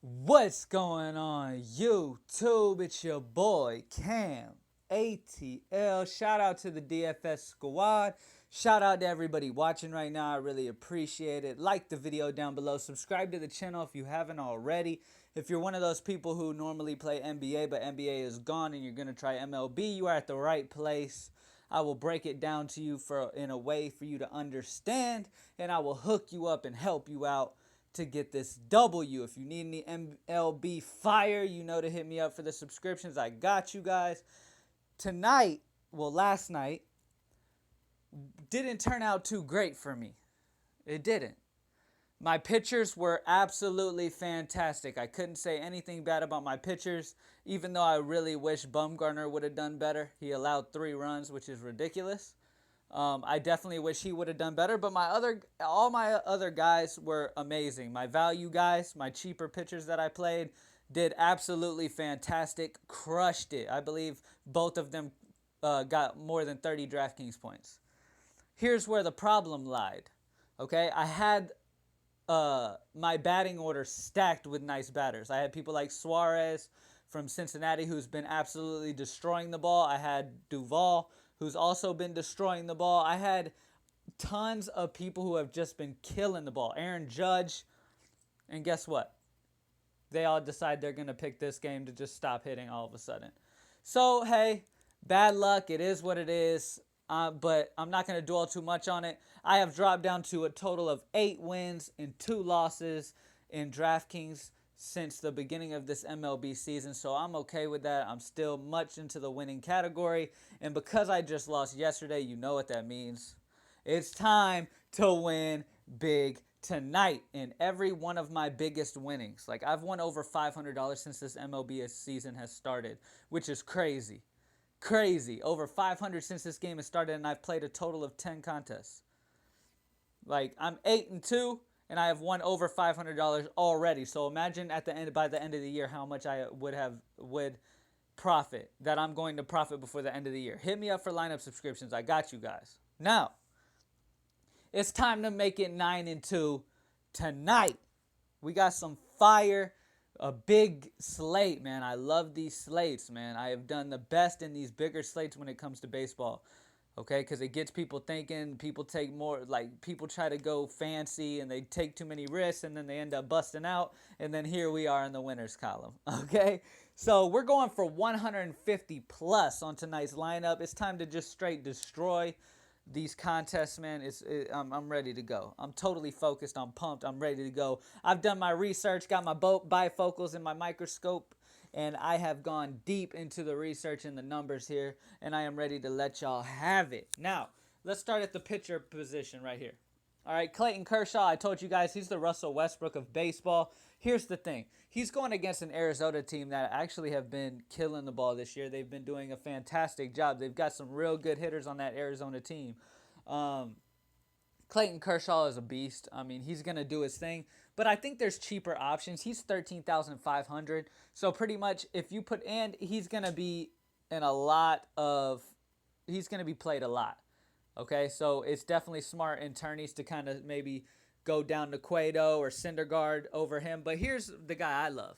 What's going on, YouTube? It's your boy Cam ATL. Shout out to the DFS squad. Shout out to everybody watching right now. I really appreciate it. Like the video down below. Subscribe to the channel if you haven't already. If you're one of those people who normally play NBA, but NBA is gone and you're going to try MLB, you are at the right place. I will break it down to you in a way for you to understand, and I will hook you up and help you out to get this W. If you need any MLB fire, you know to hit me up for the subscriptions. I got you guys. Tonight, well, last night, didn't turn out too great for me. It didn't. My pitchers were absolutely fantastic. I couldn't say anything bad about my pitchers, even though I really wish Bumgarner would have done better. He allowed 3 runs, which is ridiculous. I definitely wish he would have done better, but all my other guys were amazing. My value guys, my cheaper pitchers that I played, did absolutely fantastic, crushed it. I believe both of them got more than 30 Draftkings points. Here's where the problem lied. Okay, I had my batting order stacked with nice batters. I had people like Suarez from Cincinnati, who's been absolutely destroying the ball. I had Duvall, who's also been destroying the ball. I had tons of people who have just been killing the ball. Aaron Judge, and guess what? They all decide they're going to pick this game to just stop hitting all of a sudden. So, hey, bad luck. It is what it is. But I'm not going to dwell too much on it. I have dropped down to a total of 8 wins and 2 losses in DraftKings since the beginning of this MLB season, so I'm okay with that. I'm still much into the winning category, and because I just lost yesterday, you know what that means. It's time to win big tonight in every one of my biggest winnings. Like, I've won over $500 since this MLB season has started, which is crazy. Crazy. Over 500 since this game has started, and I've played a total of 10 contests. Like, I'm 8-2, and I have won over $500 already. So imagine by the end of the year how much I would profit, that I'm going to profit before the end of the year. Hit me up for lineup subscriptions. I got you guys. Now, it's time to make it 9-2 tonight. We got some fire. A big slate, man. I love these slates, man. I have done the best in these bigger slates when it comes to baseball, okay? Because it gets people thinking. People take more, like, people try to go fancy, and they take too many risks, and then they end up busting out, and then here we are in the winners column, okay? So we're going for 150 plus on tonight's lineup. It's time to just straight destroy these contests, man. I'm ready to go. I'm totally focused. I'm pumped. I'm ready to go. I've done my research, got my bifocals and my microscope, and I have gone deep into the research and the numbers here, and I am ready to let y'all have it. Now, let's start at the pitcher position right here. All right, Clayton Kershaw, I told you guys, he's the Russell Westbrook of baseball. Here's the thing. He's going against an Arizona team that actually have been killing the ball this year. They've been doing a fantastic job. They've got some real good hitters on that Arizona team. Clayton Kershaw is a beast. I mean, he's going to do his thing. But I think there's cheaper options. He's $13,500. So pretty much if you put, and he's going to be in a lot of, he's going to be played a lot. Okay, so it's definitely smart in tourneys to kind of maybe go down to Cueto or Syndergaard over him. But here's the guy I love.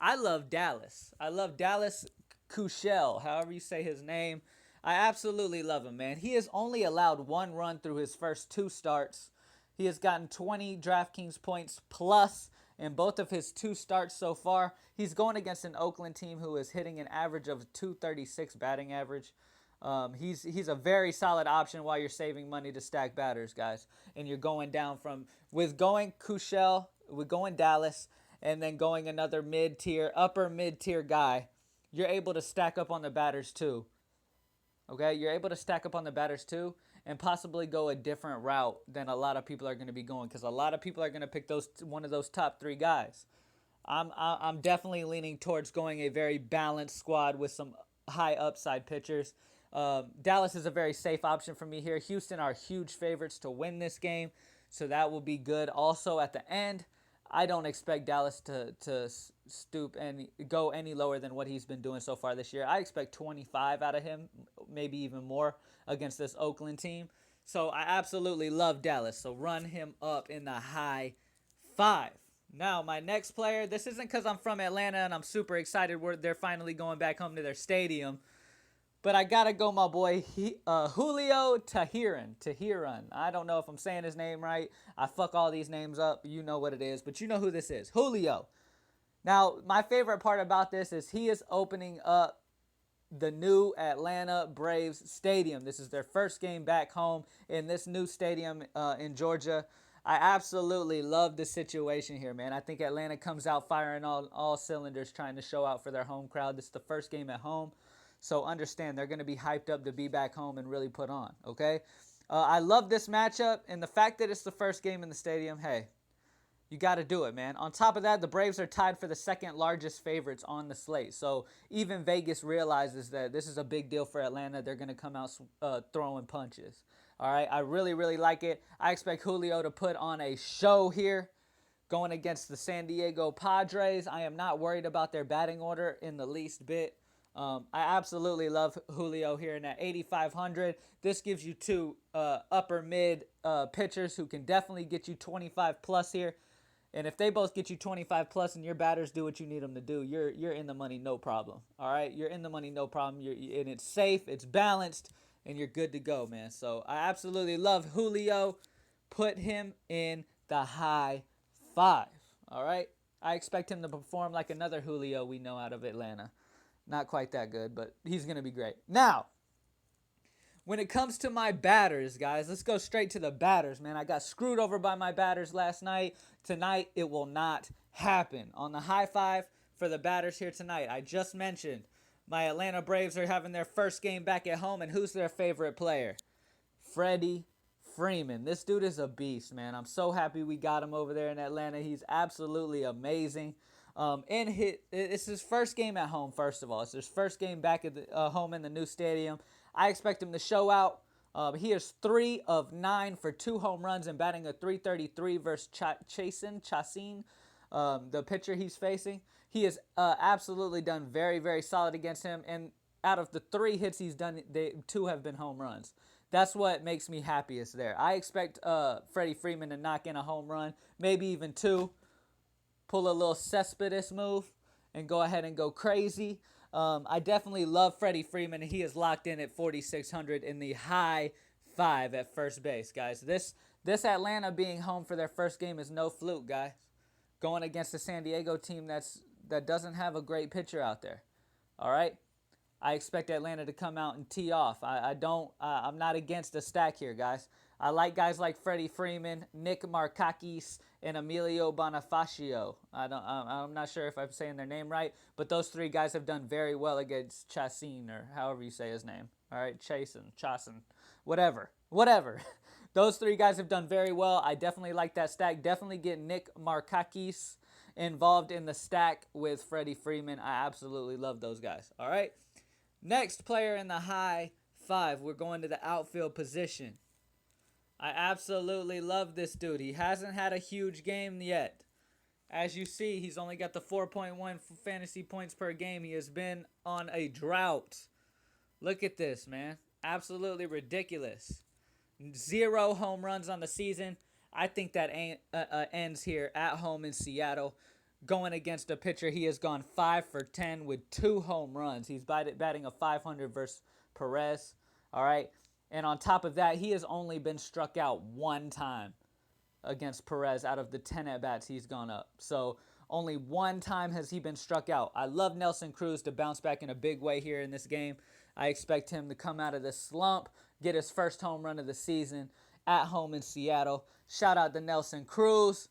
I love Dallas. I love Dallas Keuchel, however you say his name. I absolutely love him, man. He has only allowed 1 run through his first 2 starts. He has gotten 20 DraftKings points plus in both of his 2 starts so far. He's going against an Oakland team who is hitting an average of 236 batting average. He's a very solid option while you're saving money to stack batters, guys. And you're going down with going Keuchel, with going Dallas, and then going another upper mid-tier guy, you're able to stack up on the batters too. Okay, you're able to stack up on the batters too and possibly go a different route than a lot of people are going to be going, because a lot of people are going to pick one of those top 3 guys. I'm definitely leaning towards going a very balanced squad with some high upside pitchers. Dallas is a very safe option for me here. Houston are huge favorites to win this game, so that will be good. Also, at the end, I don't expect Dallas to stoop and go any lower than what he's been doing so far this year. I expect 25 out of him, maybe even more, against this Oakland team. So I absolutely love Dallas. So run him up in the high 5. Now, my next player, this isn't because I'm from Atlanta and I'm super excited they're finally going back home to their stadium. But I gotta go, my boy, Julio Teheran. I don't know if I'm saying his name right. I fuck all these names up. You know what it is, but you know who this is. Julio. Now, my favorite part about this is he is opening up the new Atlanta Braves stadium. This is their first game back home in this new stadium in Georgia. I absolutely love the situation here, man. I think Atlanta comes out firing all cylinders, trying to show out for their home crowd. This is the first game at home. So understand, they're going to be hyped up to be back home and really put on, okay? I love this matchup, and the fact that it's the first game in the stadium, hey, you got to do it, man. On top of that, the Braves are tied for the second largest favorites on the slate. So even Vegas realizes that this is a big deal for Atlanta. They're going to come out throwing punches. All right, I really, really like it. I expect Julio to put on a show here going against the San Diego Padres. I am not worried about their batting order in the least bit. I absolutely love Julio here in at 8,500. This gives you two upper mid pitchers who can definitely get you 25 plus here. And if they both get you 25 plus and your batters do what you need them to do, you're in the money, no problem. All right, you're in the money, no problem. And it's safe, it's balanced, and you're good to go, man. So I absolutely love Julio. Put him in the high five. All right, I expect him to perform like another Julio we know out of Atlanta. Not quite that good, but he's going to be great. Now, when it comes to my batters, guys, let's go straight to the batters, man. I got screwed over by my batters last night. Tonight, it will not happen. On the high five for the batters here tonight, I just mentioned my Atlanta Braves are having their first game back at home, and who's their favorite player? Freddie Freeman. This dude is a beast, man. I'm so happy we got him over there in Atlanta. He's absolutely amazing. It's his first game at home, first of all. It's his first game back at home in the new stadium. I expect him to show out. He is 3 of 9 for 2 home runs and batting a .333 versus Chacin, the pitcher he's facing. He has absolutely done very, very solid against him. And out of the 3 hits he's done, 2 have been home runs. That's what makes me happiest there. I expect Freddie Freeman to knock in a home run, maybe even 2. Pull a little Cespedes move and go ahead and go crazy. I definitely love Freddie Freeman. He is locked in at 4,600 in the high five at first base, guys. This Atlanta being home for their first game is no fluke, guys. Going against the San Diego team that doesn't have a great pitcher out there. All right? I expect Atlanta to come out and tee off. I'm not against a stack here, guys. I like guys like Freddie Freeman, Nick Markakis, and Emilio Bonifacio. I'm not sure if I'm saying their name right, but those 3 guys have done very well against Chacin, or however you say his name. All right, Chacin, whatever. Those 3 guys have done very well. I definitely like that stack. Definitely get Nick Markakis involved in the stack with Freddie Freeman. I absolutely love those guys. All right. Next player in the high five, we're going to the outfield position. I absolutely love this dude. He hasn't had a huge game yet. As you see, he's only got the 4.1 fantasy points per game. He has been on a drought. Look at this, man. Absolutely ridiculous. 0 home runs on the season. I think that ends here at home in Seattle. Going against a pitcher, he has gone 5 for 10 with 2 home runs. He's batting a .500 versus Perez. All right. And on top of that, he has only been struck out 1 time against Perez out of the 10 at-bats he's gone up. So only 1 time has he been struck out. I love Nelson Cruz to bounce back in a big way here in this game. I expect him to come out of this slump, get his first home run of the season at home in Seattle. Shout out to Nelson Cruz,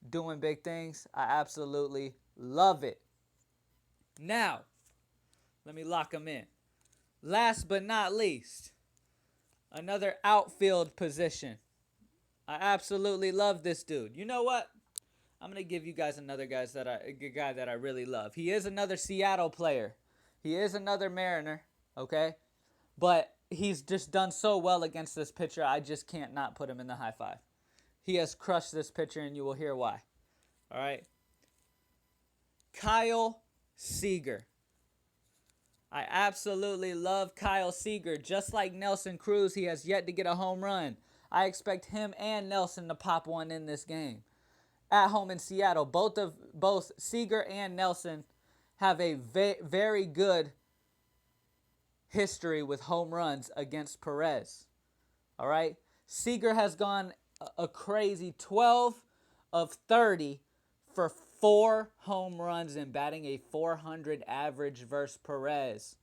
doing big things. I absolutely love it. Now, let me lock him in. Last but not least, another outfield position. I absolutely love this dude. You know what? I'm going to give you guys another guy that I really love. He is another Seattle player. He is another Mariner, okay? But he's just done so well against this pitcher, I just can't not put him in the high five. He has crushed this pitcher, and you will hear why. All right? Kyle Seager. I absolutely love Kyle Seager. Just like Nelson Cruz, he has yet to get a home run. I expect him and Nelson to pop one in this game. at home in Seattle. Both Seager and Nelson have a very good history with home runs against Perez. All right. Seager has gone a crazy 12 of 30 for 4 home runs and batting a 400 average versus Perez.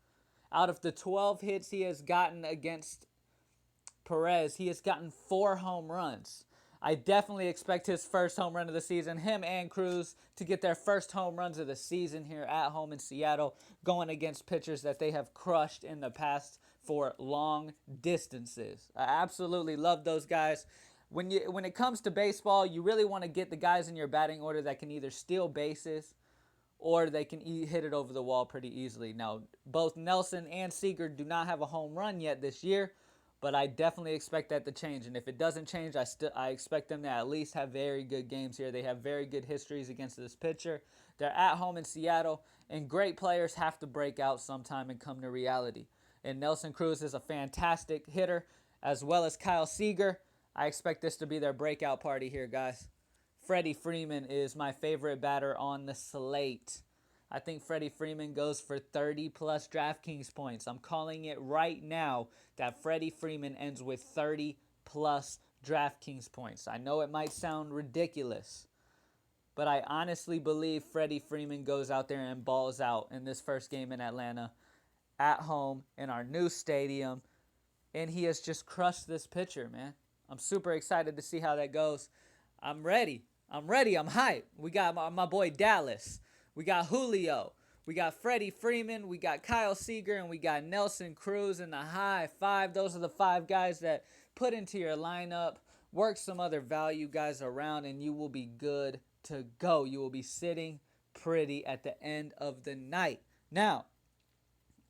Out of the 12 hits he has gotten against Perez, he has gotten 4 home runs. I definitely expect his first home run of the season, him and Cruz, to get their first home runs of the season here at home in Seattle, going against pitchers that they have crushed in the past for long distances. I absolutely love those guys. When it comes to baseball, you really want to get the guys in your batting order that can either steal bases or they can hit it over the wall pretty easily. Now, both Nelson and Seager do not have a home run yet this year, but I definitely expect that to change. And if it doesn't change, I expect them to at least have very good games here. They have very good histories against this pitcher. They're at home in Seattle, and great players have to break out sometime and come to reality. And Nelson Cruz is a fantastic hitter, as well as Kyle Seager. I expect this to be their breakout party here, guys. Freddie Freeman is my favorite batter on the slate. I think Freddie Freeman goes for 30-plus Draftkings points. I'm calling it right now that Freddie Freeman ends with 30-plus Draftkings points. I know it might sound ridiculous, but I honestly believe Freddie Freeman goes out there and balls out in this first game in Atlanta, at home, in our new stadium, and he has just crushed this pitcher, man. I'm super excited to see how that goes. I'm ready. I'm hyped. We got my boy Dallas. We got Julio. We got Freddie Freeman. We got Kyle Seager. And we got Nelson Cruz in the high 5. Those are the 5 guys that put into your lineup. Work some other value guys around, and you will be good to go. You will be sitting pretty at the end of the night. Now,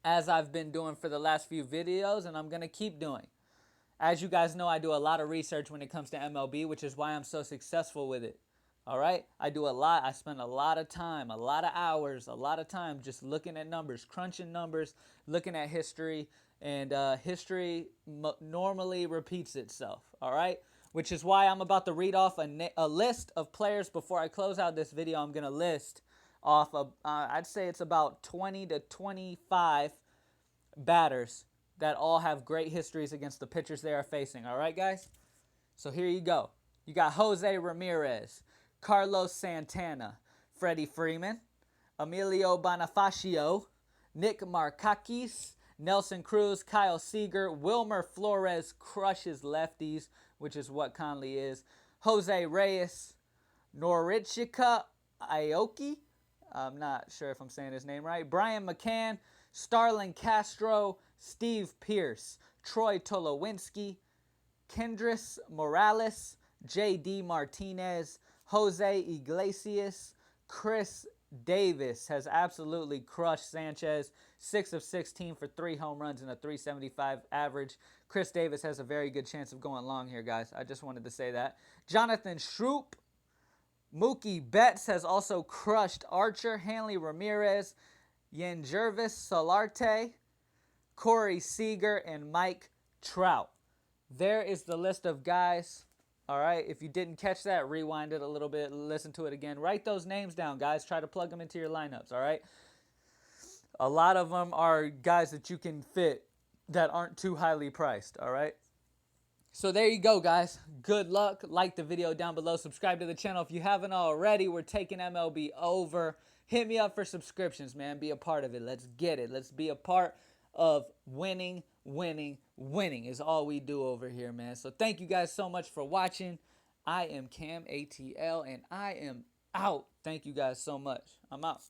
as I've been doing for the last few videos, and I'm going to keep doing, as you guys know, I do a lot of research when it comes to MLB, which is why I'm so successful with it. All right? I do a lot. I spend a lot of time, a lot of hours, a lot of time just looking at numbers, crunching numbers, looking at history, and history normally repeats itself. All right? Which is why I'm about to read off a list of players before I close out this video. I'm going to list off, I'd say it's about 20 to 25 batters that all have great histories against the pitchers they are facing. All right, guys? So here you go. You got Jose Ramirez, Carlos Santana, Freddie Freeman, Emilio Bonifacio, Nick Markakis, Nelson Cruz, Kyle Seager, Wilmer Flores crushes lefties, which is what Conley is, Jose Reyes, Norichika Aoki, I'm not sure if I'm saying his name right, Brian McCann, Starlin Castro, Steve Pearce, Troy Tulowitzki, Kendrys Morales, J.D. Martinez, Jose Iglesias, Chris Davis has absolutely crushed Sanchez. 6 of 16 for 3 home runs and a 375 average. Chris Davis has a very good chance of going long here, guys. I just wanted to say that. Jonathan Schroop, Mookie Betts has also crushed Archer, Hanley Ramirez, Yangervis Solarte, Corey Seager, and Mike Trout. There is the list of guys. All right, if you didn't catch that, rewind it a little bit, listen to it again. Write those names down, guys. Try to plug them into your lineups, all right? A lot of them are guys that you can fit that aren't too highly priced, all right? So there you go, guys. Good luck. Like the video down below. Subscribe to the channel if you haven't already. We're taking MLB over. Hit me up for subscriptions, man. Be a part of it. Let's get it. Let's be a part of winning is all we do over here, man. So thank you guys so much for watching. I am Cam ATL, and I am out. Thank you guys so much. I'm out.